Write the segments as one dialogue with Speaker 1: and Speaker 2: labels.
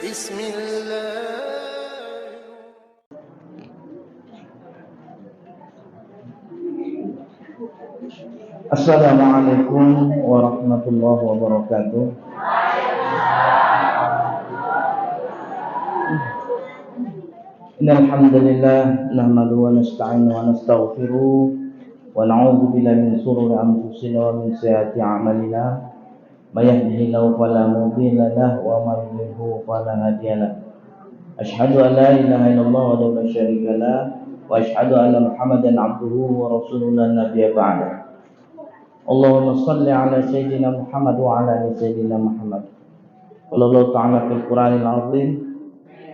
Speaker 1: بسم الله.
Speaker 2: Assalamualaikum warahmatullahi wabarakatuh. Innal hamdalillah nahmaduhu wa nasta'inuhu wa nastaghfiruh wa na'udzu billahi min shururi anfusina wa min sayyiati a'malina. May yahdihillahu fala mudilla lahu wa may yudlil fala hadiya lahu. Asyhadu an la ilaha illallah wa la syarika lahu wa asyhadu anna Muhammadan 'abduhu wa rasuluhu la nabiyya ba'da. Allahumma salli ala sayyidina Muhammad wa ala ali sayyidina Muhammad. Wallahu ta'ala fil Qur'anil 'azim.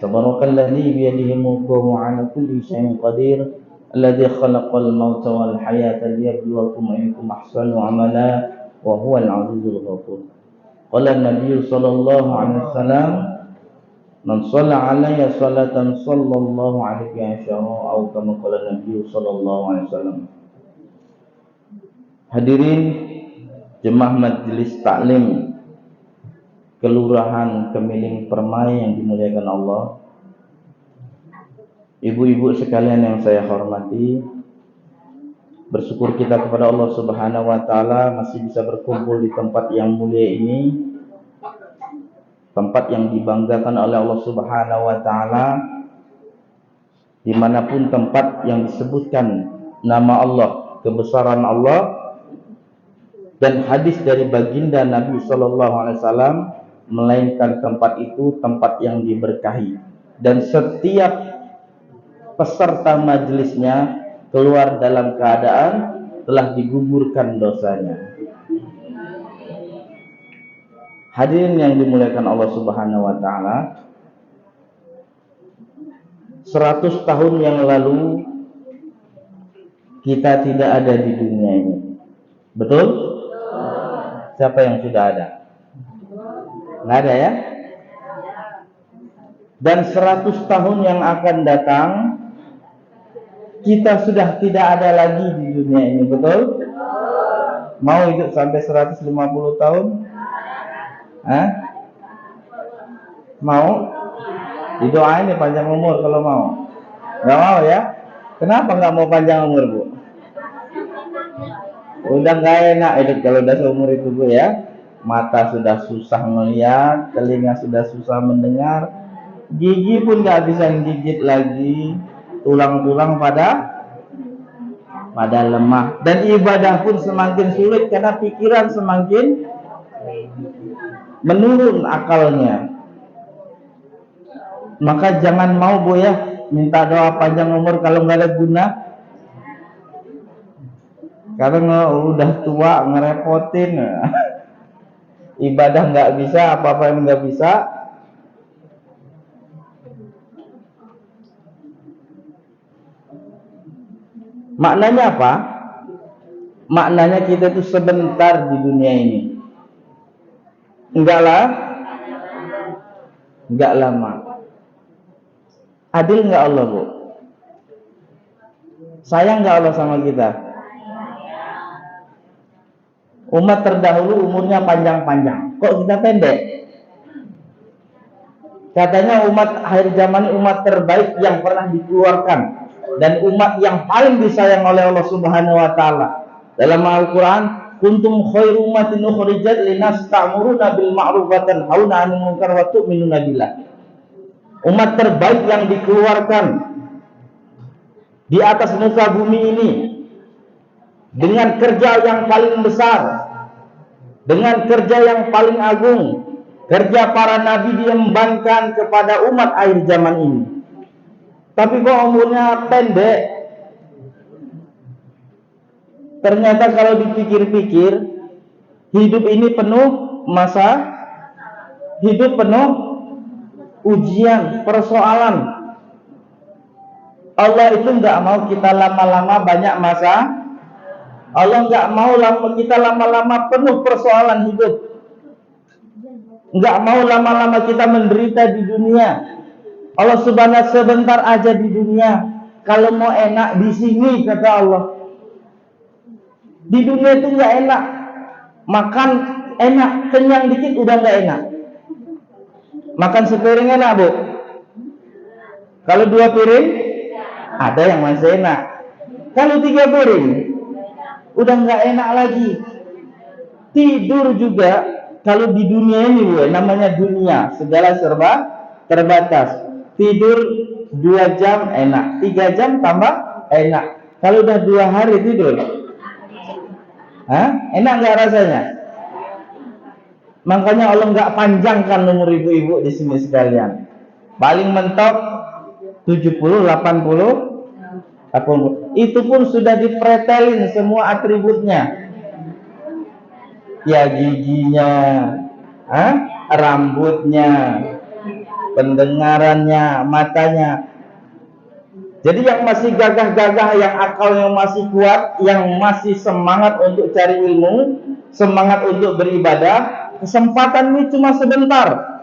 Speaker 2: Tabarakalladzi bi yadihi mulkuhu wa ala kulli syai'in qadir. Alladzi khalaqal mauta wal hayata liyabluwakum ayyukum ahsanu amala wa huwal 'azizul ghafur. Qala an-nabiy sallallahu alaihi wasallam, man shalla alayya salatan sallallahu alaihi wasallam atau kama qala an-nabiy sallallahu alaihi wasallam. Hadirin jemaah majelis taklim Kelurahan Kemiling Permai yang dimuliakan Allah, ibu-ibu sekalian yang saya hormati, bersyukur kita kepada Allah Subhanahu wa taala masih bisa berkumpul di tempat yang mulia ini, tempat yang dibanggakan oleh Allah Subhanahu wa taala, dimanapun tempat yang disebutkan nama Allah, kebesaran Allah dan hadis dari baginda Nabi Sallallahu Alaihi Wasallam, melainkan tempat itu tempat yang diberkahi dan setiap peserta majelisnya keluar dalam keadaan telah digugurkan dosanya. Hadirin yang dimuliakan Allah Subhanahu wa taala, 100 tahun yang lalu kita tidak ada di dunia ini. Betul? Siapa yang sudah ada? Nggak ada ya? Dan 100 tahun yang akan datang kita sudah tidak ada lagi di dunia ini, betul? Mau hidup sampai 150 tahun? Hah? Mau? Didoain nih panjang umur kalau mau. Nggak mau ya? Kenapa nggak mau panjang umur, Bu? Udah nggak enak hidup kalau udah seumur itu, Bu ya. Mata sudah susah melihat, telinga sudah susah mendengar, gigi pun nggak bisa gigit lagi, tulang-tulang pada lemah, dan ibadah pun semakin sulit karena pikiran semakin menurun akalnya. Maka jangan mau, Bu ya, minta doa panjang umur kalau nggak ada guna. Karena udah tua ngerepotin, ibadah nggak bisa, apa-apa yang nggak bisa. Maknanya apa? Maknanya kita itu sebentar di dunia ini, enggak lama. Adil nggak Allah, Bu? Sayang nggak Allah sama kita? Umat terdahulu umurnya panjang-panjang, kok kita pendek? Katanya umat akhir zaman umat terbaik yang pernah dikeluarkan dan umat yang paling disayang oleh Allah Subhanahu wa taala. Dalam Al-Qur'an, kuntum khairu ummatin ukhrijat linnas ta'muruna bil ma'ruf wa tanhauna 'anil munkar wa tu'minuna billah. Umat terbaik yang dikeluarkan di atas muka bumi ini dengan kerja yang paling besar, dengan kerja yang paling agung, kerja para nabi diembankan kepada umat akhir zaman ini. Tapi kok umurnya pendek? Ternyata kalau dipikir-pikir, hidup ini penuh hidup penuh ujian, persoalan. Allah itu nggak mau kita lama-lama banyak masa. Allah nggak mau kita lama-lama penuh persoalan hidup. Nggak mau lama-lama kita menderita di dunia. Allah Subhanahu sebentar aja di dunia. Kalau mau enak di sini, kata Allah. Di dunia itu nggak enak. Makan enak, kenyang dikit udah nggak enak. Makan sepiring enak, Bu? Kalau 2 piring, ada yang masih enak. Kalau 3 piring, udah nggak enak lagi. Tidur juga, kalau di dunia ini, Bu, namanya dunia, segala serba terbatas. Tidur 2 jam enak, 3 jam tambah enak. Kalau udah 2 hari tidur, enak nggak rasanya? Makanya Allah nggak panjangkan umur ibu-ibu di sini sekalian. Paling mentok 70, 80, 80. Itu pun sudah dipretelin semua atributnya. Ya giginya, rambutnya, pendengarannya, matanya. Jadi yang masih gagah-gagah, yang akalnya masih kuat, yang masih semangat untuk cari ilmu, semangat untuk beribadah, kesempatan ini cuma sebentar.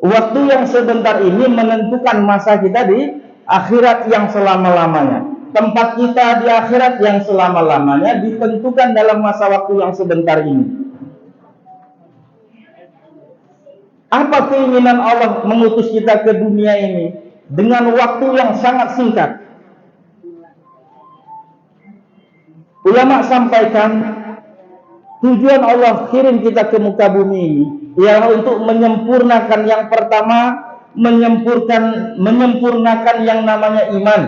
Speaker 2: Waktu yang sebentar ini menentukan masa kita di akhirat yang selama-lamanya. Tempat kita di akhirat yang selama-lamanya ditentukan dalam masa waktu yang sebentar ini. Apa keinginan Allah mengutus kita ke dunia ini dengan waktu yang sangat singkat? Ulama sampaikan, tujuan Allah kirim kita ke muka bumi ini ialah untuk menyempurnakan yang pertama, menyempurnakan yang namanya iman.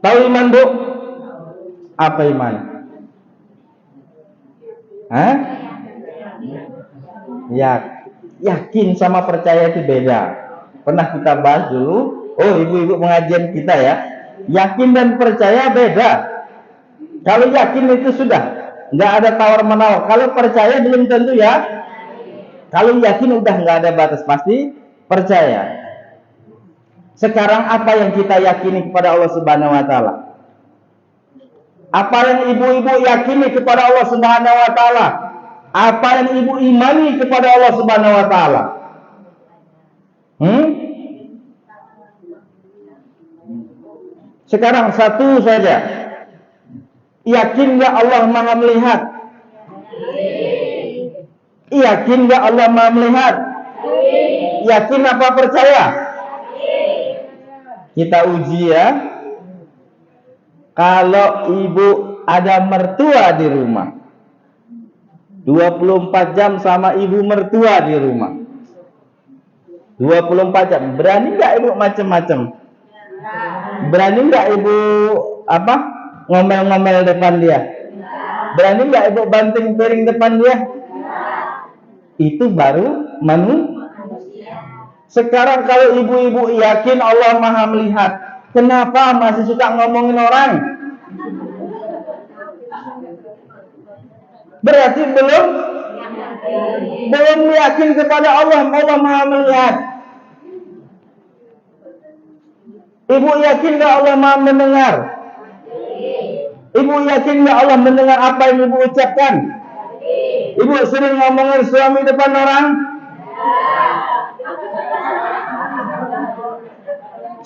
Speaker 2: Tahu iman, Bu? Apa iman? Yakin sama percaya itu beda. Pernah kita bahas dulu. Oh, ibu-ibu pengajian kita ya. Yakin dan percaya beda. Kalau yakin itu sudah nggak ada tawar menawar. Kalau percaya belum tentu ya. Kalau yakin udah nggak ada batas, pasti percaya. Sekarang apa yang kita yakini kepada Allah Subhanahu wa taala? Apa yang ibu-ibu yakini kepada Allah Subhanahu wa taala? Apa yang ibu imani kepada Allah Subhanahu wa taala? Sekarang satu saja. Yakin nggak Allah Maha melihat? Yakin nggak Allah Maha melihat? Yakin apa percaya? Kita uji ya. Kalau ibu ada mertua di rumah, 24 jam sama ibu mertua di rumah, 24 jam, berani nggak ibu macem-macem? Berani nggak ibu ngomel-ngomel depan dia? Berani nggak ibu banting piring depan dia? Itu baru manusia. Sekarang kalau ibu-ibu yakin Allah Maha melihat, kenapa masih suka ngomongin orang? Berarti belum yakin kepada Allah Maha melihat. Ibu yakin nggak Allah Maha mendengar? Ibu yakin nggak Allah mendengar apa yang ibu ucapkan? Ibu sering ngomongin suami depan orang?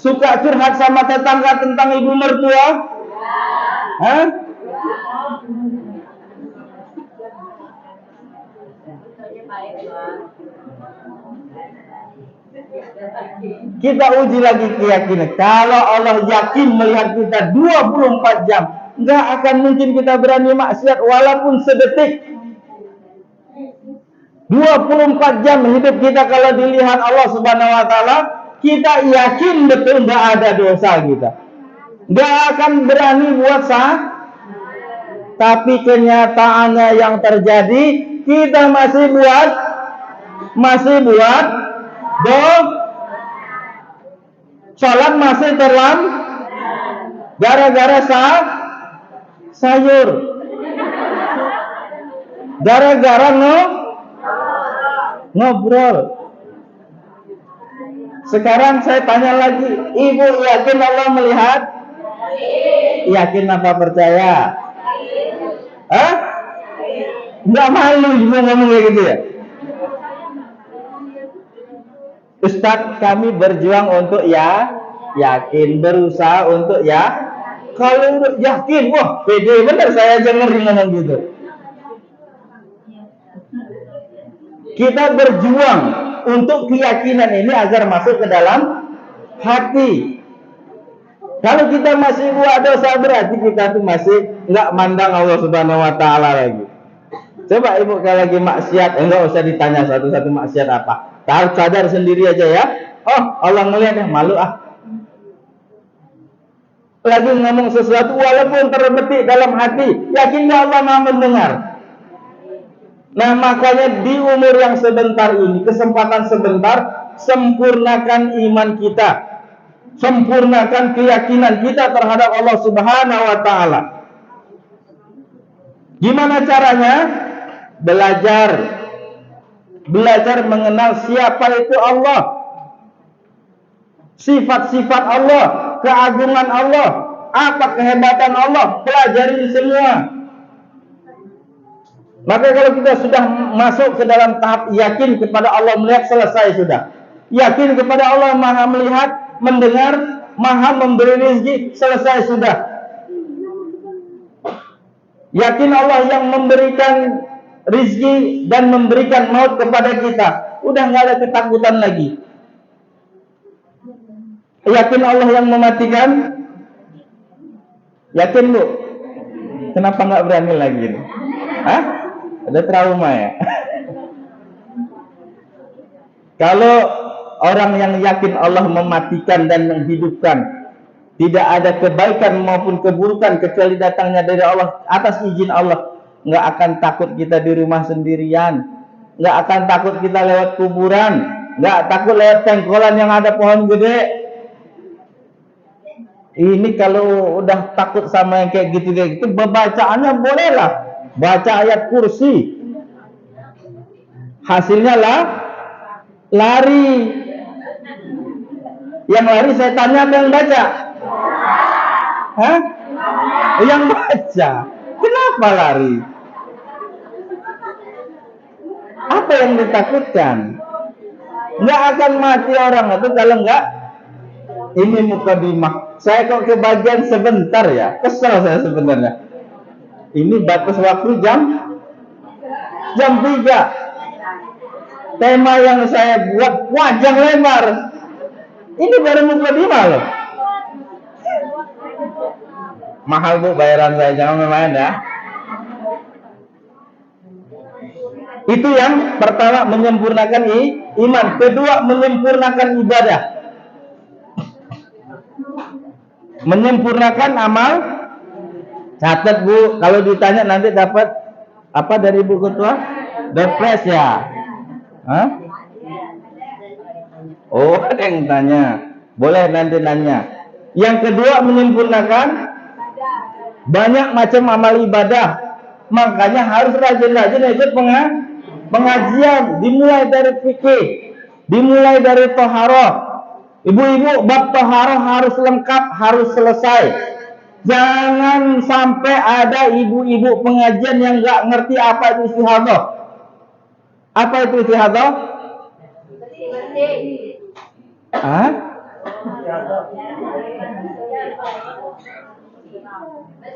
Speaker 2: Suka curhat sama tetangga tentang ibu mertua? Kita uji lagi keyakinan. Kalau Allah yakin melihat kita 24 jam, nggak akan mungkin kita berani maksiat walaupun sedetik. 24 jam hidup kita kalau dilihat Allah Subhanahu wa taala, kita yakin betul nggak ada dosa kita. Nggak akan berani buat sah. Tapi kenyataannya yang terjadi, kita masih buat sholat masih terlambat gara-gara sayur, gara-gara ngobrol. Sekarang saya tanya lagi, ibu yakin Allah melihat? Yakin apa percaya? Nggak malu juga ngomong kayak gitu ya? Ustadz, kami berjuang untuk yakin, berusaha untuk kalau yakin, wah pede bener saya aja ngeri ngomong gitu. Kita berjuang untuk keyakinan ini agar masuk ke dalam hati. Kalau kita masih buat dosa, berarti kita tuh masih nggak mandang Allah Subhanahu Wa Taala lagi. Coba ibu kalau lagi maksiat, enggak usah ditanya satu-satu maksiat apa. Tahu sadar sendiri aja ya. Oh, Allah ngeliat ya, malu ah. Lagi ngomong sesuatu walaupun terbetik dalam hati, yakin nggak Allah Maha mendengar. Nah, makanya di umur yang sebentar ini, kesempatan sebentar, sempurnakan iman kita. Sempurnakan keyakinan kita terhadap Allah Subhanahu Wa Taala. Gimana caranya? Belajar mengenal siapa itu Allah, sifat-sifat Allah, keagungan Allah, apa kehebatan Allah, pelajari semua. Maka kalau kita sudah masuk ke dalam tahap yakin kepada Allah melihat, selesai sudah. Yakin kepada Allah Maha melihat, mendengar, Maha memberi rezeki, selesai sudah. Yakin Allah yang memberikan rezeki dan memberikan maut kepada kita, udah nggak ada ketakutan lagi. Yakin Allah yang mematikan, yakin bu? Kenapa nggak berani lagi? Hah? Ada trauma ya? Kalau orang yang yakin Allah mematikan dan menghidupkan, tidak ada kebaikan maupun keburukan kecuali datangnya dari Allah atas izin Allah, nggak akan takut kita di rumah sendirian, nggak akan takut kita lewat kuburan, nggak takut lewat tengkolan yang ada pohon gede. Ini kalau udah takut sama yang kayak gitu, bacaannya bolehlah baca ayat kursi, hasilnya lah lari. Yang lari setannya apa yang baca? Hah? Yang baca. Kenapa lari? Apa yang ditakutkan? Nggak akan mati orang itu kalau nggak. Ini mukadimah. Saya kok kebagian sebentar ya. Kesel saya sebenarnya. Ini batas waktu jam 3. Tema yang saya buat panjang lebar. Ini baru mukadimah loh. Mahal bu bayaran saya, jangan main ya. Itu yang pertama, menyempurnakan iman. Kedua, menyempurnakan ibadah, menyempurnakan amal. Catat bu, kalau ditanya nanti dapat apa dari Bu Ketua? Depres ya? Hah? Oh, ada yang tanya. Boleh nanti nanya. Yang kedua, menyempurnakan banyak macam amal ibadah. Makanya harus rajin-rajin ikut pengajian. Dimulai dari fikih, dimulai dari toharoh. Ibu-ibu, bab toharoh harus lengkap, harus selesai. Jangan sampai ada ibu-ibu pengajian yang nggak ngerti apa itu istihadah. Apa itu istihadah? Hah?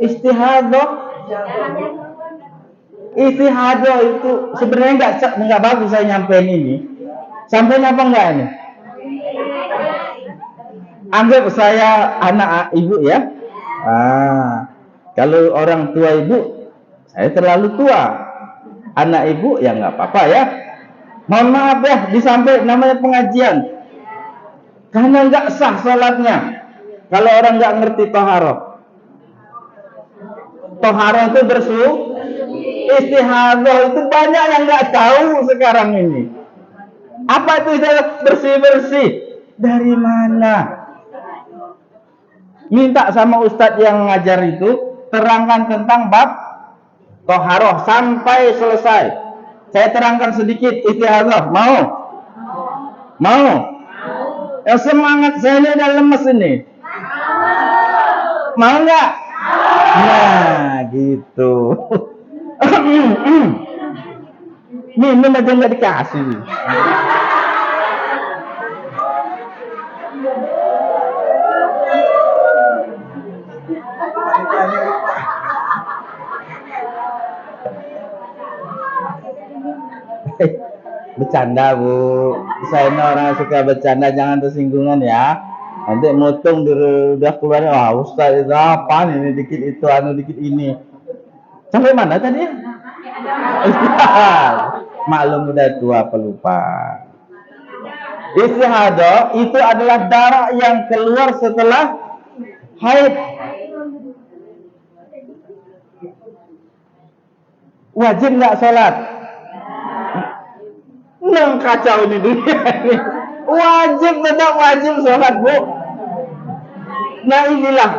Speaker 2: Istihadah. Istihadah itu sebenarnya nggak bagus saya nyampein ini. Sampein apa enggak ini? Anggap saya anak ibu ya. Kalau orang tua ibu, saya terlalu tua. Anak ibu ya nggak apa-apa ya. Mohon maaf ya, disampaikan namanya pengajian. Karena nggak sah sholatnya kalau orang nggak ngerti toharoh. Toharoh itu bersih. Istihadah itu banyak yang nggak tahu sekarang ini. Apa itu istihadah bersih-bersih? Dari mana? Minta sama ustadz yang ngajar itu terangkan tentang bab toharoh sampai selesai. Saya terangkan sedikit istihadah. Mau? Mau? Ya semangat saya ini udah lemes ini. Mau nggak? Nah gitu. Minum aja nggak dikasih. Bercanda Bu, saya ini orang suka bercanda, jangan tersinggungan ya. Nanti motong udah keluar, wah Ustaz itu apa ini dikit itu anu dikit ini. Sampai mana tadi? Istihad. Maklum udah tua pelupa. Istihadah itu adalah darah yang keluar setelah haid. Wajib nggak sholat? Nang kacau ini dunia ini. Wajib, tetap wajib sholat Bu. Nah inilah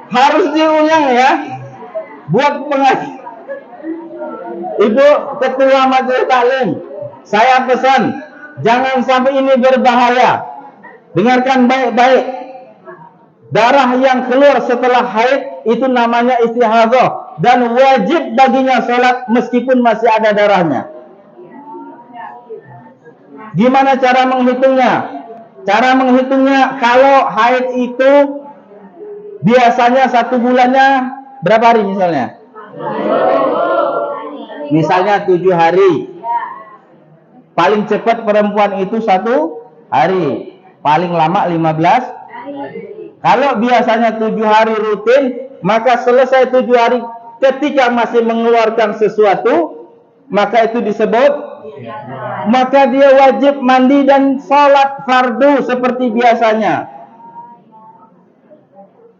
Speaker 2: harus diulang ya. Buat pengaji. Ibu ketua majelis taklim, saya pesan jangan sampai ini berbahaya. Dengarkan baik-baik. Darah yang keluar setelah haid itu namanya istihadah dan wajib baginya sholat meskipun masih ada darahnya. Gimana cara menghitungnya? Cara menghitungnya kalau haid itu biasanya 1 bulannya berapa hari misalnya? Misalnya 7 hari. Paling cepat perempuan itu 1 hari. Paling lama 15 hari. Kalau biasanya 7 hari rutin, maka selesai 7 hari ketika masih mengeluarkan sesuatu, maka itu disebut, maka dia wajib mandi dan sholat fardu seperti biasanya.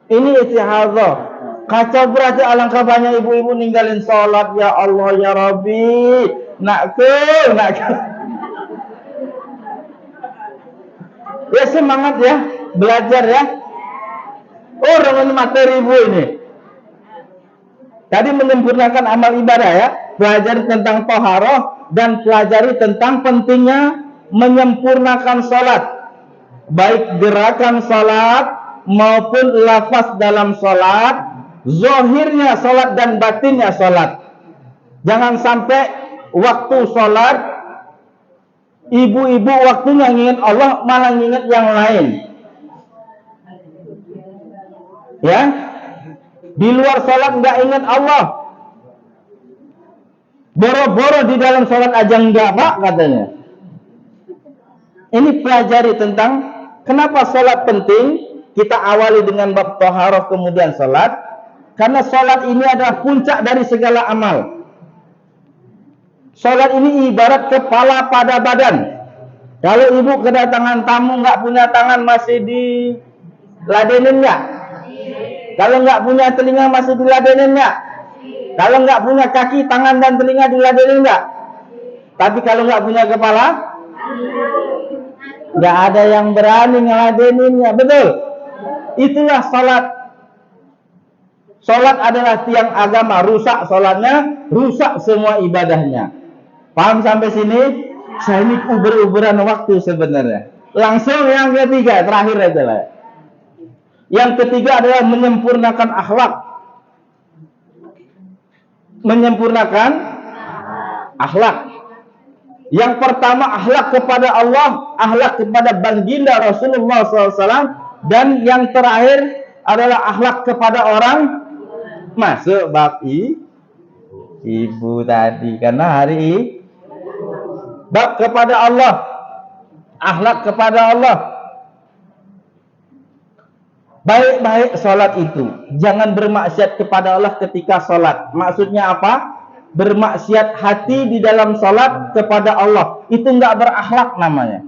Speaker 2: Ini istihadah. Kacau berarti alangkah banyak ibu-ibu ninggalin sholat. Ya Allah ya Rabbi, nakku. Ya semangat ya, belajar ya. Orang ini materi ibu ini. Tadi menyempurnakan amal ibadah ya, pelajari tentang toharoh dan pelajari tentang pentingnya menyempurnakan sholat, baik gerakan sholat maupun lafaz dalam sholat, zahirnya sholat dan batinnya sholat. Jangan sampai waktu sholat ibu-ibu waktunya nginget Allah malah nginget yang lain. Ya, di luar sholat nggak ingat Allah, boro-boro di dalam sholat aja enggak Pak katanya. Ini pelajari tentang kenapa sholat penting. Kita awali dengan bab taharah kemudian sholat, karena sholat ini adalah puncak dari segala amal. Sholat ini ibarat kepala pada badan. Kalau ibu kedatangan tamu nggak punya tangan masih diladenin nggak? Kalau nggak punya telinga masih diladenin nggak? Kalau nggak punya kaki, tangan dan telinga diladenin nggak? Tapi kalau nggak punya kepala, nggak ada yang berani ngeladeninnya, betul? Itulah salat. Salat adalah tiang agama, rusak salatnya, rusak semua ibadahnya. Paham sampai sini? Saya ini uber-uberan waktu sebenarnya. Langsung yang ketiga, terakhir aja lah. Yang ketiga adalah menyempurnakan akhlak. Menyempurnakan akhlak. Yang pertama akhlak kepada Allah, akhlak kepada baginda Rasulullah SAW, dan yang terakhir adalah akhlak kepada orang. Masuk bab ibu tadi karena hari bab kepada Allah, akhlak kepada Allah. Baik-baik sholat itu, jangan bermaksiat kepada Allah ketika sholat. Maksudnya apa? Bermaksiat hati di dalam sholat kepada Allah, itu nggak berakhlak namanya.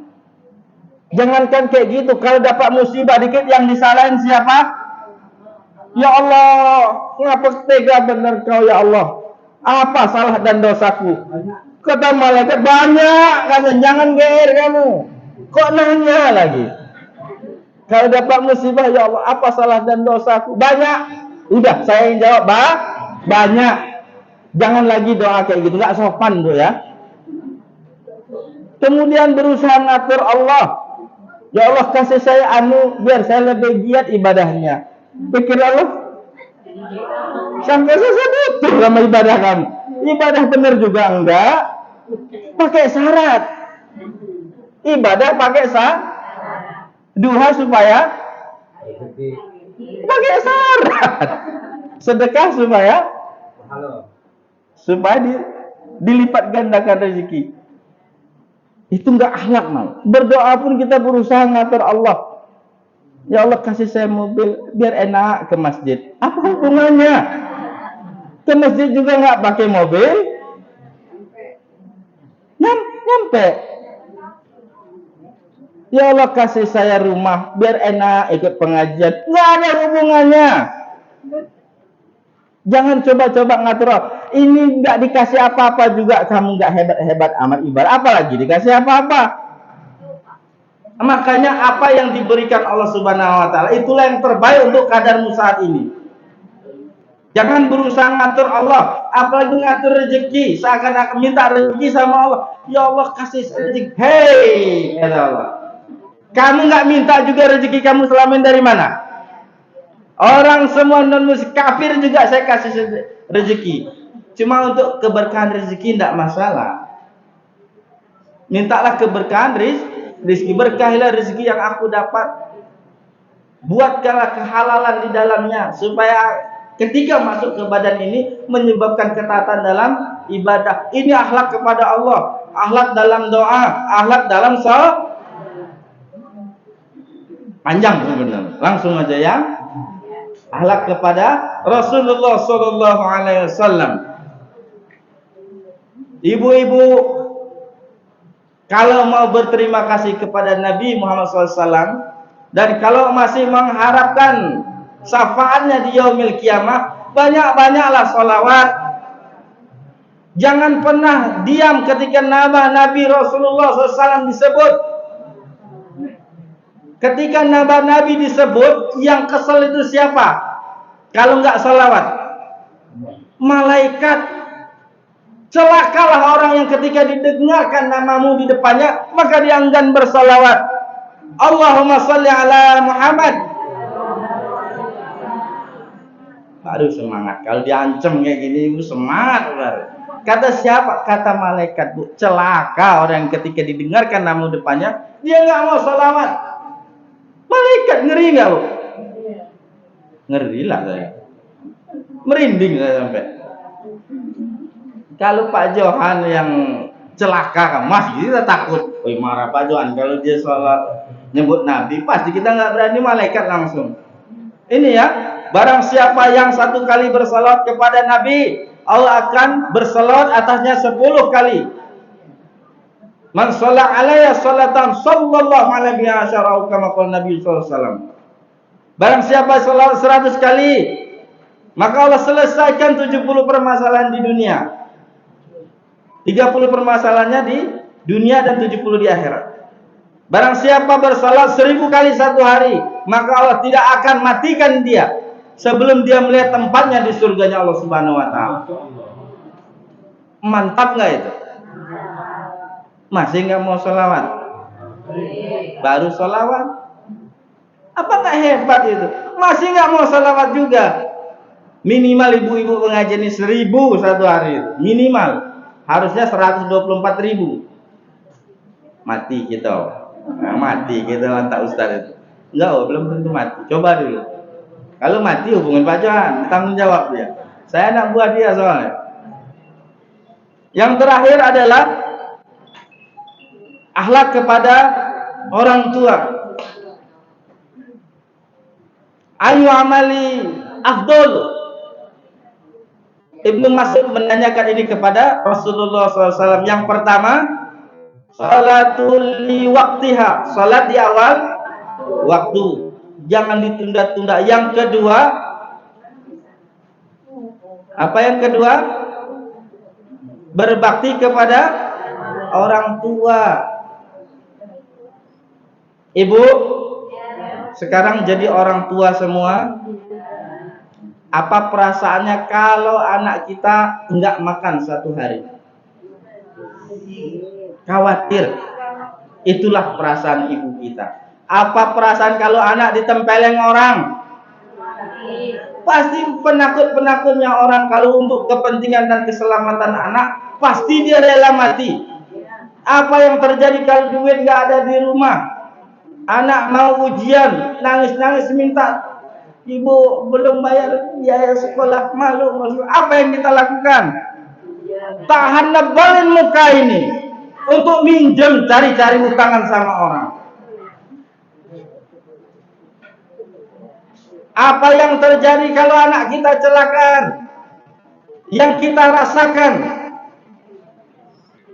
Speaker 2: Jangankan kayak gitu, kalau dapat musibah dikit yang disalahin siapa? Ya Allah, ngapa tega bener kau ya Allah? Apa salah dan dosaku? Kata malaikat banyak, kata jangan geer kamu. Kok nanya lagi? Kalau dapat musibah, ya Allah, apa salah dan dosaku? Banyak. Udah, saya yang jawab, banyak. Jangan lagi doa kayak gitu, nggak sopan tuh ya. Kemudian berusaha ngatur Allah. Ya Allah, kasih saya biar saya lebih giat ibadahnya. Pikir Allah, sampai saya butuh sama ibadah kamu. Ibadah benar juga enggak, pakai syarat. Ibadah pakai syarat. Duha supaya pakai syarat. Sedekah supaya dilipat gandakan rezeki. Itu enggak akhlak, mal. Berdoa pun kita berusaha ngatur Allah. Ya Allah, kasih saya mobil biar enak ke masjid. Apa hubungannya? Ke masjid juga nggak pakai mobil, nyampe. Ya Allah, kasih saya rumah biar enak ikut pengajian. Nggak ada hubungannya. Jangan coba-coba ngatur. Ini nggak dikasih apa-apa juga, kamu nggak hebat-hebat amat ibadah. Apalagi dikasih apa-apa. Makanya apa yang diberikan Allah Subhanahu Wa Taala itulah yang terbaik untuk kadarmu saat ini. Jangan berusaha ngatur Allah, apalagi ngatur rezeki. Seakan-akan minta rezeki sama Allah. Ya Allah, kasih rezeki. Hei, kata Allah. Kamu nggak minta juga rezeki kamu selama ini dari mana? Orang semua non-muslim kafir juga saya kasih rezeki. Cuma untuk keberkahan rezeki tidak masalah. Mintalah keberkahan rezeki, berkahilah rezeki yang aku dapat. Buatkanlah kehalalan di dalamnya supaya ketika masuk ke badan ini menyebabkan ketaatan dalam ibadah. Ini akhlak kepada Allah, akhlak dalam doa, akhlak dalam salat. Panjang sebenarnya. Langsung aja ya. Akhlak kepada Rasulullah sallallahu alaihi wasallam. Ibu-ibu, kalau mau berterima kasih kepada Nabi Muhammad SAW dan kalau masih mengharapkan syafaatnya di yaumil kiamah, banyak-banyaklah sholawat. Jangan pernah diam ketika nama Nabi Rasulullah SAW disebut. Ketika nama Nabi disebut, yang kesel itu siapa? Kalau nggak sholawat, malaikat. Celakalah orang yang ketika didengarkan namamu di depannya, maka dia enggan bersalawat. Allahumma sholli ala Muhammad. Baru semangat. Kalau diancam kayak gini, semangat baru. Kata siapa? Kata malaikat, Bu. Celaka orang yang ketika didengarkan namamu depannya, dia nggak mau salawat. Malaikat ngeri nggak, Bu? Ngeri lah saya. Merinding saya sampai. Kalau Pak Johan yang celaka kan, masih kita takut. Woi, marah Pak Johan kalau dia sholat nyebut Nabi, pasti kita nggak berani, malaikat langsung. Ini ya, barang siapa yang satu kali bersalat kepada Nabi, Allah akan bersalat atasnya 10 kali. Man shalla alayya salatan sallallahu alaihi wasallam kama qala Nabi sallallahu alaihi wasallam. Barang siapa salat 100 kali, maka Allah selesaikan 70 permasalahan di dunia. 30 permasalahannya di dunia dan 70 di akhirat. Barang siapa bersalat 1000 kali satu hari, maka Allah tidak akan matikan dia sebelum dia melihat tempatnya di surganya Allah Subhanahu Wa Taala. Mantap nggak itu? Masih nggak mau sholawat? Baru sholawat? Apa nggak hebat itu? Masih nggak mau sholawat juga? Minimal ibu-ibu pengajian ini 1000 satu hari, minimal. Harusnya 124.000. Mati kita. Nah, mati kita lantak ustaz itu. Enggak, belum tentu mati. Coba dulu. Kalau mati hubungin Pak Johan, tanggung jawab dia. Saya anak buah dia soalnya. Yang terakhir adalah akhlak kepada orang tua. Ayu amali afdol. Ibnu Mas'ud menanyakan ini kepada Rasulullah SAW. Yang pertama, salatul li waktiha, salat di awal waktu, jangan ditunda-tunda. Yang kedua, apa yang kedua? Berbakti kepada orang tua. Ibu, sekarang jadi orang tua semua. Apa perasaannya kalau anak kita enggak makan satu hari? Khawatir. Itulah perasaan ibu kita. Apa perasaan kalau anak ditempeleng orang? Pasti penakut-penakutnya orang kalau untuk kepentingan dan keselamatan anak, pasti dia rela mati. Apa yang terjadi kalau duit enggak ada di rumah? Anak mau ujian, nangis-nangis minta, ibu belum bayar biaya sekolah, malu. Apa yang kita lakukan? Tahan nebalin muka ini. untuk minjem, cari-cari utangan sama orang. Apa yang terjadi kalau anak kita celakaan? Yang kita rasakan,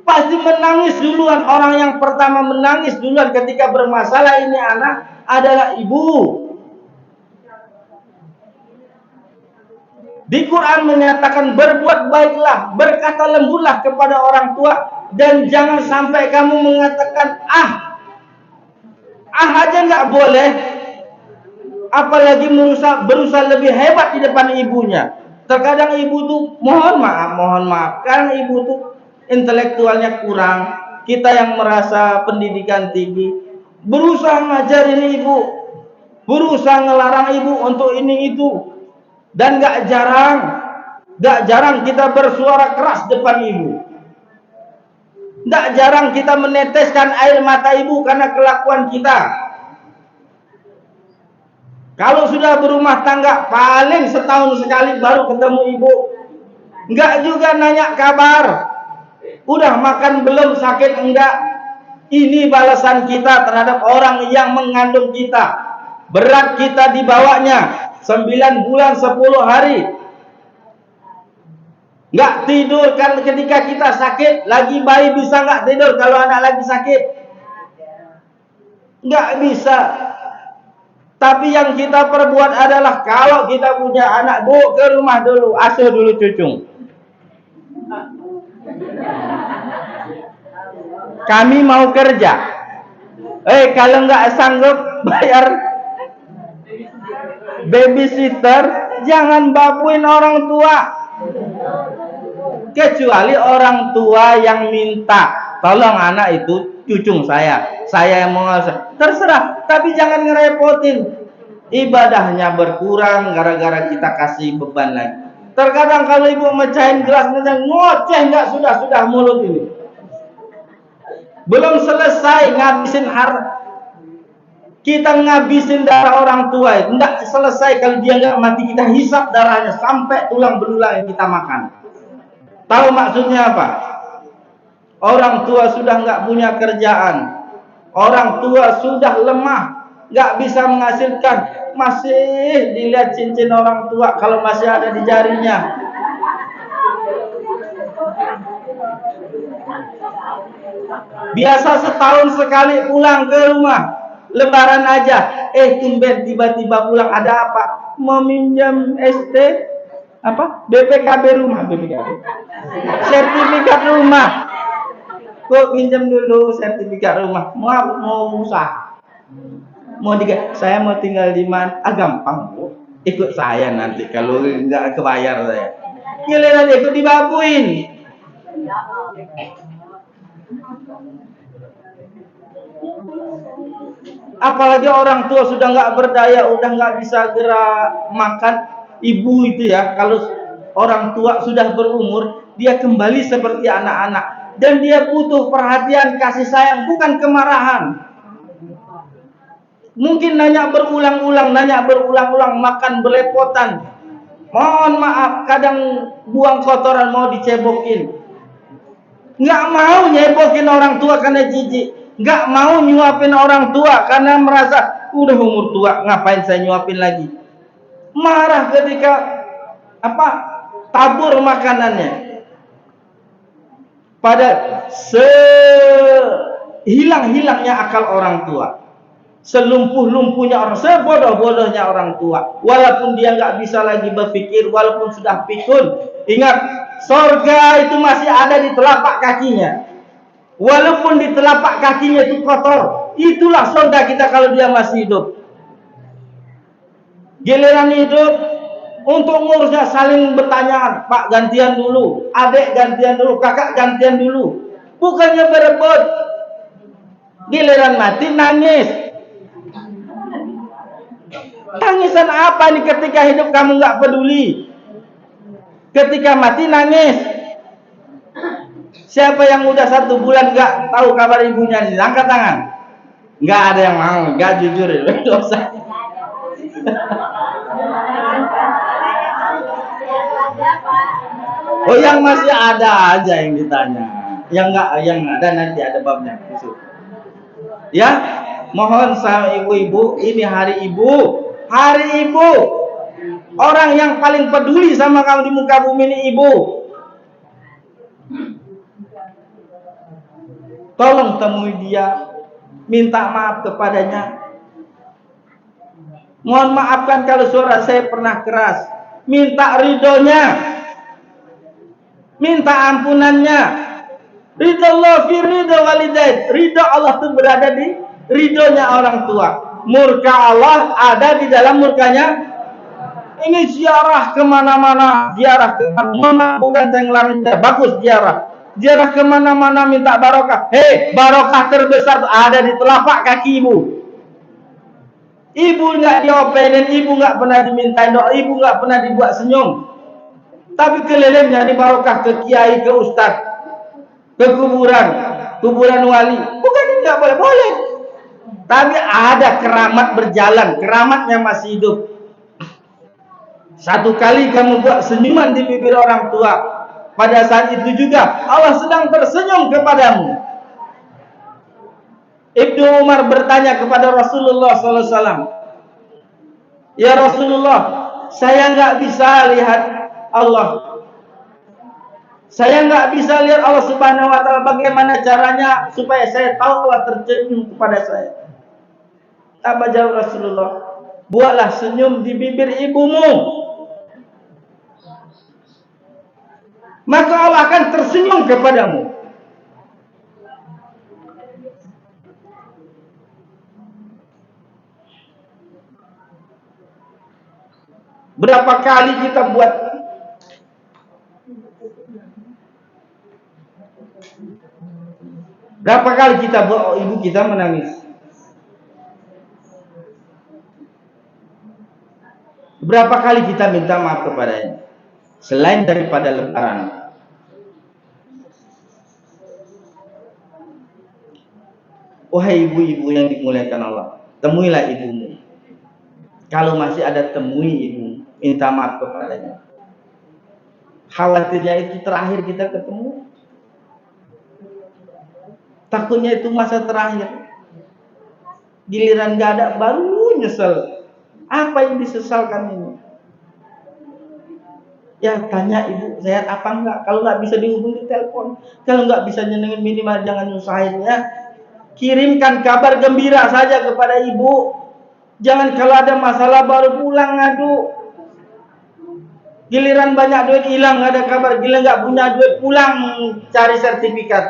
Speaker 2: pasti menangis duluan. Orang yang pertama menangis duluan ketika bermasalah ini anak adalah ibu. Di Quran menyatakan berbuat baiklah, berkata lembutlah kepada orang tua, dan jangan sampai kamu mengatakan aja nggak boleh, apalagi berusaha lebih hebat di depan ibunya. Terkadang ibu tuh mohon maaf, karena ibu tuh intelektualnya kurang. Kita yang merasa pendidikan tinggi berusaha ngajarin ibu, berusaha ngelarang ibu untuk ini itu. Dan gak jarang kita bersuara keras depan ibu. Gak jarang kita meneteskan air mata ibu karena kelakuan kita. Kalau sudah berumah tangga, paling setahun sekali baru ketemu ibu. Gak juga nanya kabar. Udah makan belum, sakit enggak. Ini balasan kita terhadap orang yang mengandung kita. Berat kita dibawanya 9 bulan 10 hari. Nggak tidur kan ketika kita sakit. Lagi bayi bisa nggak tidur kalau anak lagi sakit? Nggak bisa. Tapi yang kita perbuat adalah kalau kita punya anak, bu ke rumah dulu, asuh dulu cucung. Kami mau kerja. Kalau nggak sanggup bayar babysitter, jangan babuin orang tua. Kecuali orang tua yang minta, tolong anak itu cucung saya yang mau ngasuh. Terserah, tapi jangan ngerepotin. Ibadahnya berkurang gara-gara kita kasih beban lagi. Terkadang kalau ibu mecahin gelas, ngoceh nggak sudah mulut ini. Belum selesai ngabisin kita ngabisin darah orang tua itu tidak selesai kalau dia nggak mati. Kita hisap darahnya sampai tulang belulang yang kita makan. Tahu maksudnya apa? Orang tua sudah nggak punya kerjaan, orang tua sudah lemah, nggak bisa menghasilkan, masih dilihat cincin orang tua kalau masih ada di jarinya. Biasa setahun sekali pulang ke rumah, lebaran aja, tumben tiba-tiba pulang. Ada apa? Mau minjam ST apa? BPKB rumah, sertifikat rumah. Kok pinjam dulu sertifikat rumah? Mau usaha. Saya mau tinggal di mana? Gampang, Bu. Ikut saya nanti kalau nggak kebayar saya. Giliran ikut dibabuin. Apalagi orang tua sudah nggak berdaya, udah nggak bisa gerak makan. Ibu itu ya, kalau orang tua sudah berumur, dia kembali seperti anak-anak dan dia butuh perhatian, kasih sayang, bukan kemarahan. Mungkin nanya berulang-ulang, makan belepotan. Mohon maaf, kadang buang kotoran mau dicebokin. Nggak mau nyebokin orang tua karena jijik. Nggak mau nyuapin orang tua karena merasa udah umur tua, ngapain saya nyuapin lagi. Marah ketika tabur makanannya. Pada sehilang-hilangnya akal orang tua, selumpuh-lumpuhnya orang, sebodoh-bodohnya orang tua, walaupun dia nggak bisa lagi berpikir, walaupun sudah pikun, ingat, sorga itu masih ada di telapak kakinya. Walaupun di telapak kakinya itu kotor, itulah sorga kita kalau dia masih hidup. Giliran hidup, untuk ngurusnya saling bertanya, Pak gantian dulu, adik gantian dulu, kakak gantian dulu. Bukannya berebut. Giliran mati nangis. Tangisan apa nih ketika hidup kamu nggak peduli? Ketika mati nangis. Siapa yang udah 1 bulan nggak tahu kabar ibunya nih? Angkat tangan. Nggak ada yang mau, nggak jujur ya, dosa. Oh yang masih ada aja yang ditanya. yang ada nanti ada babnya. Ya, mohon sama ibu-ibu, ini hari ibu. Hari ibu. Orang yang paling peduli sama kamu di muka bumi ini ibu. Tolong temui dia, minta maaf kepadanya. Mohon maafkan kalau suara saya pernah keras. Minta ridhonya, minta ampunannya. Ridho Allah fi ridho walidain. Ridho Allah itu berada di ridhonya orang tua. Murka Allah ada di dalam murkanya. Ini ziarah kemana-mana, ziarah kemana-mana, bukan saya ngelarang, bagus ziarah. Ziarah kemana-mana minta barokah. Hei, barokah terbesar ada di telapak kaki ibu. Ibu nggak diopenin, ibu nggak pernah dimintain doa, ibu nggak pernah dibuat senyum. Tapi kelilingnya di barokah ke kiai, ke ustaz, ke kuburan wali. Bukan nggak boleh, boleh. Tapi ada keramat berjalan, keramatnya masih hidup. Satu kali kamu buat senyuman di bibir orang tua, pada saat itu juga Allah sedang tersenyum kepadamu. Ibnu Umar bertanya kepada Rasulullah SAW, ya Rasulullah, saya nggak bisa lihat Allah. Saya nggak bisa lihat Allah Subhanahu Wa Taala. Bagaimana caranya supaya saya tahu Allah tersenyum kepada saya? Apa jawab Rasulullah? Buatlah senyum di bibir ibumu, maka Allah akan tersenyum kepadamu. Berapa kali kita buat ibu kita menangis? Berapa kali kita minta maaf kepadanya? Selain daripada lebaran. Wahai ibu-ibu yang dimuliakan Allah, temuilah ibumu. Kalau masih ada, temui ibu, minta maaf kepadanya. Khawatirnya itu terakhir kita ketemu. Takutnya itu masa terakhir. Giliran gak ada baru nyesel. Apa yang disesalkan ini? Ya tanya ibu sehat apa enggak. Kalau nggak bisa dihubungi telepon, kalau nggak bisa nyenengin minimal jangan nyusahin ya. Kirimkan kabar gembira saja kepada ibu. Jangan kalau ada masalah baru pulang ngadu. Giliran banyak duit hilang nggak ada kabar. Giliran nggak punya duit pulang cari sertifikat.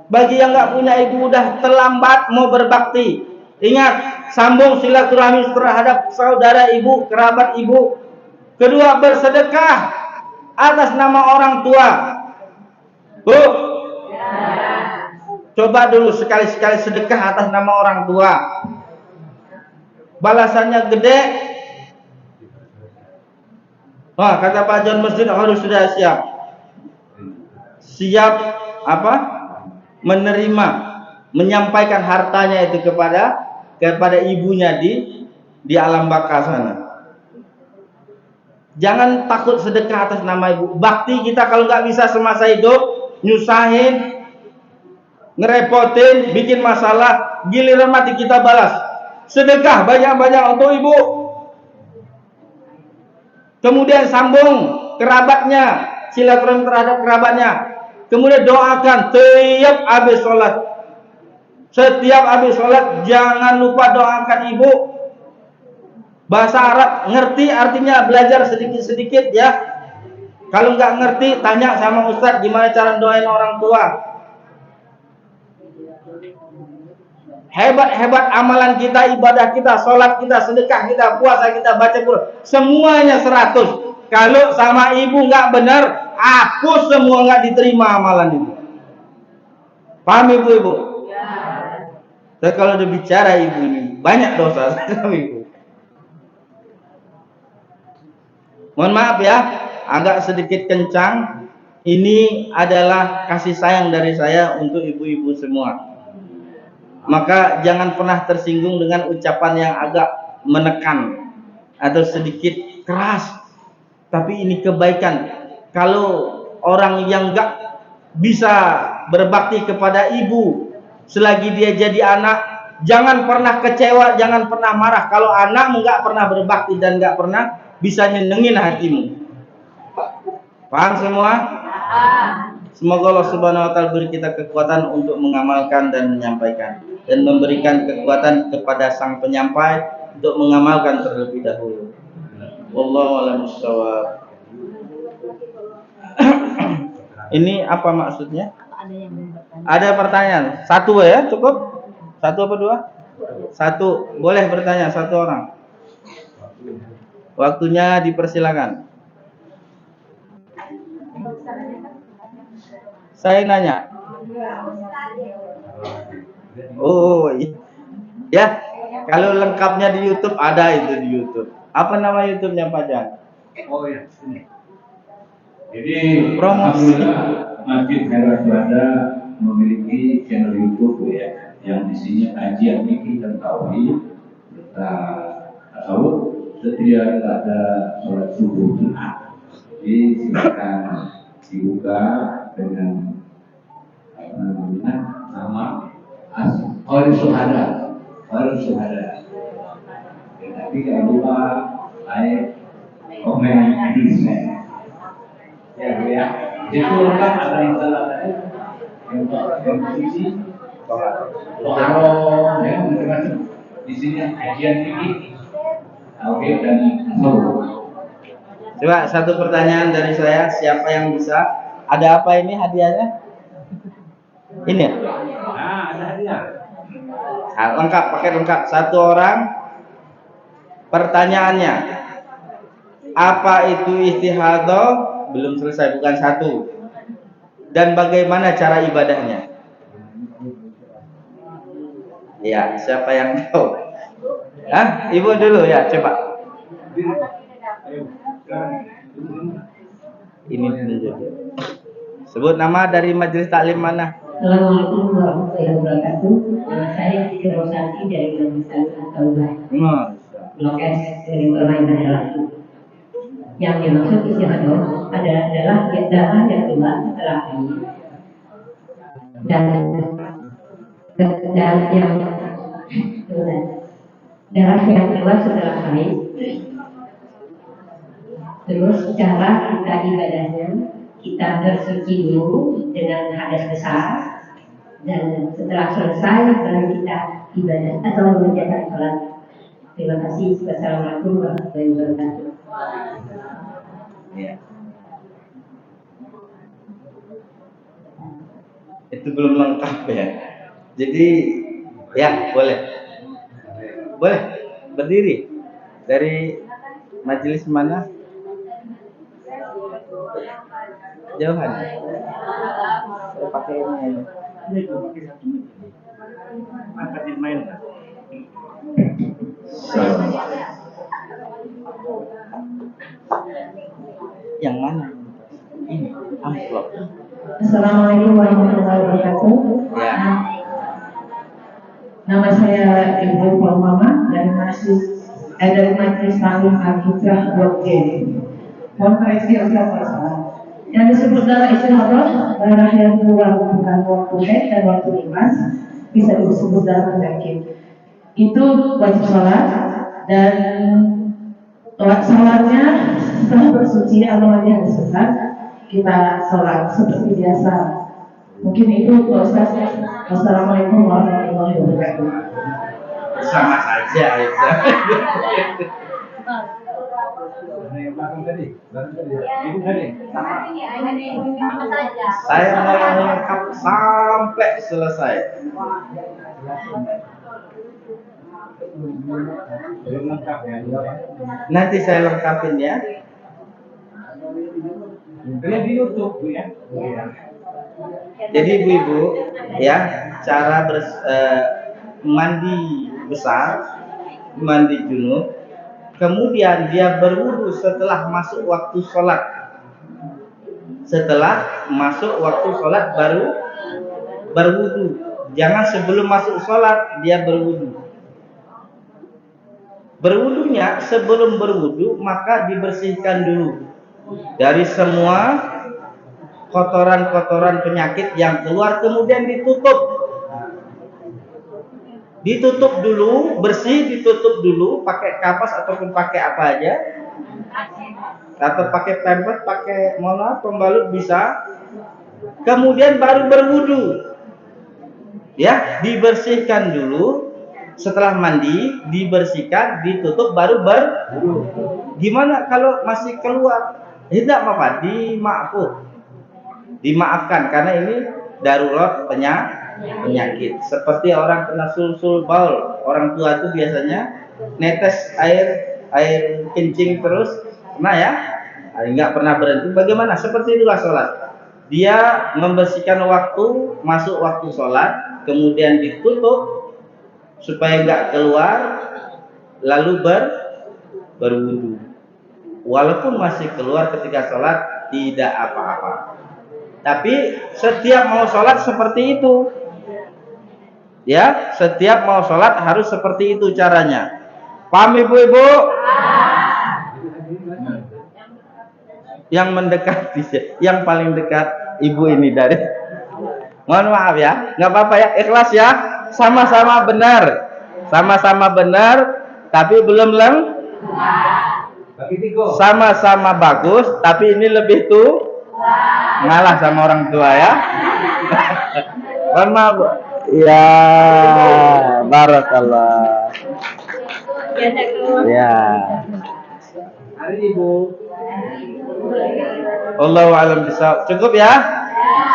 Speaker 2: Bagi yang nggak punya ibu udah terlambat mau berbakti. Ingat, sambung silaturahmi terhadap saudara ibu, kerabat ibu. Kedua, bersedekah atas nama orang tua. Bu, coba dulu sekali-sekali sedekah atas nama orang tua. Balasannya gede. Wah, kata Pak John Masjid harus sudah siap. Siap apa? Menerima, menyampaikan hartanya itu kepada ibunya di alam baka sana. Jangan takut sedekah atas nama ibu. Bakti kita kalau nggak bisa semasa hidup, nyusahin, ngerepotin, bikin masalah, giliran mati kita balas. Sedekah banyak-banyak untuk ibu. Kemudian sambung kerabatnya, silaturahmi terhadap kerabatnya. Kemudian doakan tiap habis sholat. Setiap habis sholat jangan lupa doakan ibu. Bahasa Arab ngerti artinya belajar sedikit-sedikit ya. Kalau nggak ngerti tanya sama ustadz gimana cara doain orang tua. Hebat-hebat amalan kita, ibadah kita, sholat kita, sedekah kita, puasa kita, baca Quran, semuanya 100. Kalau sama ibu nggak benar, hapus semua, nggak diterima amalan itu. Paham ibu-ibu? Tapi kalau udah bicara ibu ini banyak dosa sama ibu. Mohon maaf ya, agak sedikit kencang. Ini adalah kasih sayang dari saya untuk ibu-ibu semua. Maka jangan pernah tersinggung dengan ucapan yang agak menekan atau sedikit keras. Tapi ini kebaikan. Kalau orang yang nggak bisa berbakti kepada ibu selagi dia jadi anak, jangan pernah kecewa, jangan pernah marah kalau anak nggak pernah berbakti dan nggak pernah bisa nyenengin hatimu. Paham semua? Semoga Allah Subhanahu wa taala beri kita kekuatan untuk mengamalkan dan menyampaikan, dan memberikan kekuatan kepada sang penyampai untuk mengamalkan terlebih dahulu. Wallahu a'lam bishawab. Ini apa maksudnya? Ada pertanyaan? Satu ya, cukup? Satu apa dua? Satu. Boleh bertanya satu orang. Waktunya dipersilakan. Saya nanya. Oh, ya. Kalau lengkapnya di YouTube ada itu di YouTube. Apa nama YouTube-nya Pak Jan?
Speaker 1: Oh ya, ini. Jadi
Speaker 2: promosi.
Speaker 1: Masjid Khairul Juanda memiliki channel YouTube ya, yang isinya kajian fikih dan tauhid, tasawuf. Setiap ada sholat subuh Jumat, jadi silakan dibuka dengan nama Khairul Syuhada. Tapi jangan lupa like, komen, di share. Ya. Itu lengkap, ada istilah yang posisi kalau ya macam-macam. Di sini kajian fikih, oke, dan
Speaker 2: Coba satu pertanyaan dari saya, siapa yang bisa? Ada apa ini hadiahnya? Ini ya?
Speaker 1: nah, ada hadiah.
Speaker 2: Nah, lengkap, pakai lengkap. Satu orang. Pertanyaannya, apa itu istihadah? Belum selesai, bukan satu. Dan bagaimana cara ibadahnya? Ya, siapa yang tahu? Hah? Ibu dulu ya, coba. Ini dulu. Sebut nama dari majelis taklim mana?
Speaker 3: Assalamualaikum warahmatullahi wabarakatuh. Nama saya Siti Rosati dari Majelis Taklim Taubah. Blok S dari Permainan Relaku. Yang dimaksud istihadah adalah darah yang keluar setelah haid dan darah yang keluar setelah haid. Terus cara kita ibadahnya, kita bersuci dulu dengan hadas besar, dan setelah selesai baru kita ibadah atau mengerjakan sholat. Terima kasih. Wassalamualaikum warahmatullahi wabarakatuh.
Speaker 2: Ya. Itu belum lengkap ya. Jadi ya boleh berdiri. Dari majelis mana? Jauhan. Saya pakai ini aja.
Speaker 1: Angkatin main.
Speaker 2: Yang mana? Ini amplop.
Speaker 3: Assalamualaikum warahmatullahi wabarakatuh.
Speaker 2: Ya.
Speaker 3: Nama saya Ibu Mama dari Majelis Taklim Al-Fitrah Blok G. Mohon koreksi jika salah. Yang disebut dalam istihadah darah yang keluar bukan waktu haid dan waktu nifas, bisa disebut darah penyakit. Itu wajib sholat, dan sholatnya setelah bersuci awalnya harus besar, kita sholat seperti biasa. Mungkin itu Pak Ustaz. Wassalamualaikum warahmatullahi wabarakatuh.
Speaker 2: Sama saja itu.
Speaker 1: Yang belakang tadi, ibu tadi.
Speaker 2: Saya mau lengkap sampai selesai.
Speaker 1: Belum lengkap ya.
Speaker 2: Nanti saya lengkapin ya.
Speaker 1: Lihat di YouTube Bu ya.
Speaker 2: Jadi ibu-ibu ya, cara mandi besar, mandi junub, kemudian dia berwudu setelah masuk waktu sholat. Setelah masuk waktu sholat baru berwudu. Jangan sebelum masuk sholat dia berwudu. Berwudunya sebelum berwudu maka dibersihkan dulu dari semua kotoran-kotoran penyakit yang keluar, kemudian ditutup. Ditutup dulu, bersih, ditutup dulu pakai kapas ataupun pakai apa aja, atau pakai pampers, pakai pembalut bisa. Kemudian baru berwudu. Ya, dibersihkan dulu. Setelah mandi, dibersihkan, ditutup, baru berwudu. Gimana kalau masih keluar? Tidak apa-apa, dimaafkan karena ini darurat penyakit. Seperti orang kena sul baul, orang tua itu biasanya netes air kencing terus, pernah ya? Nggak pernah berhenti. Bagaimana? Seperti itulah sholat. Dia membersihkan waktu, masuk waktu sholat, kemudian ditutup supaya nggak keluar, lalu berwudu. Walaupun masih keluar ketika sholat, tidak apa-apa. Tapi setiap mau sholat seperti itu. Ya, setiap mau sholat harus seperti itu caranya. Paham ibu-ibu? Yang mendekat, yang paling dekat ibu ini dari. Mohon maaf ya, nggak apa-apa ya, ikhlas ya. Sama-sama benar, tapi belum sama-sama bagus, tapi ini lebih ngalah sama orang tua ya. Mohon maaf. Ya, barakallah. Ya. Hari ibu. Allahu a'lam bishawab. Cukup ya?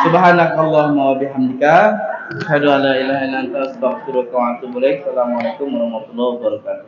Speaker 2: Subhanakallahumma wa bihamdika asyhadu an la ilaha illa anta astaghfiruka wa atubu ilaik. Assalamualaikum warahmatullahi wabarakatuh.